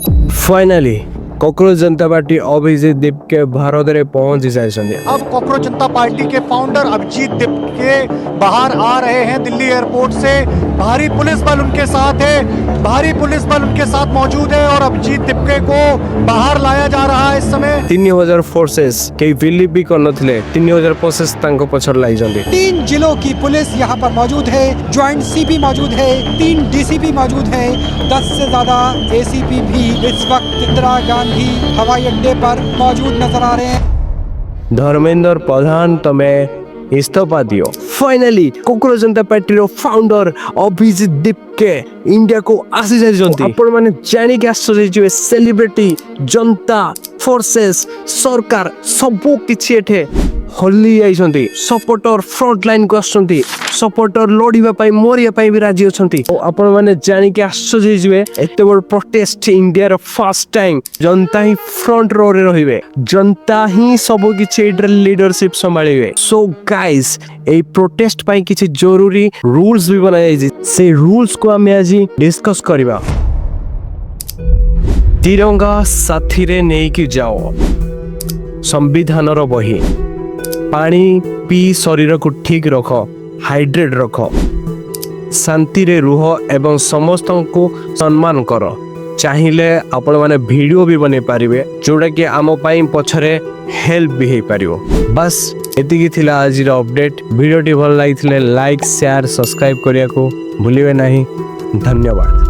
Finally cockroach जनता party Abhijit दीप के भारत में पहुंच जाए। अब कॉकरोच जनता पार्टी के फाउंडर अभिजीत दीप के बाहर आ रहे हैं दिल्ली एयरपोर्ट से। भारी पुलिस बल उनके साथ है, भारी पुलिस बल उनके साथ मौजूद है और अभिजीत दीपके को बाहर लाया जा रहा है इस समय। 3000 फोर्सेस कई बिलीव भी करनथिले 3000 फोर्सेस तांको पछर लाई जंदी। 3 जिलों की पुलिस यहाँ पर मौजूद है, ज्वाइंट सीपी मौजूद है, 3 डीसीपी मौजूद है, 10 से ज्यादा एसीपी भी इस वक्त इंदिरा गांधी हवाई अड्डे पर मौजूद नजर आ रहे हैं। धर्मेंद्र प्रधान तमे इस्तीफा दियो। फाइनली कॉकरोच जनता पार्टी रो फाउंडर अभिजीत दीपके इंडिया को आसी जाइजंती। आपण माने जानि के आश्चर्य जे सेलिब्रिटी जनता फोर्सेस सरकार सबो किछि एठे हल्ली आइसंती। सपोर्टर फ्रंट लाइन को आसंती, सपोर्टर लड़िबा पई मरिया पई भी राजी अछंती। आपण माने जानि के आश्चर्य जे एते बड़ protest India row first time जनता ही फ्रंट रो रे रहिबे, जनता ही सब किछि एटर leadership संभाळिबे। So guys A protest पई किछि जरूरी रूल्स भी बनाया जाय, से रूल्स को हम आज डिस्कस करबा। तिरंगा साथी रे नै कि जाओ, संविधान रो बही, पानी पी शरीर को ठीक रख, हाइड्रेट रख, शांति रे रुह एवं समस्त को सम्मान कर। चाहिए आपण माने वीडियो भी बने पारिबे जोड़ा कि आम पाई पछरे हेल्प भी हे पारिबो। बस एतिकी थिला आज रो अपडेट। वीडियो टी भल लागिथिले लाइक शेयर सब्सक्राइब करिया को भूलिबे नाही। धन्यवाद।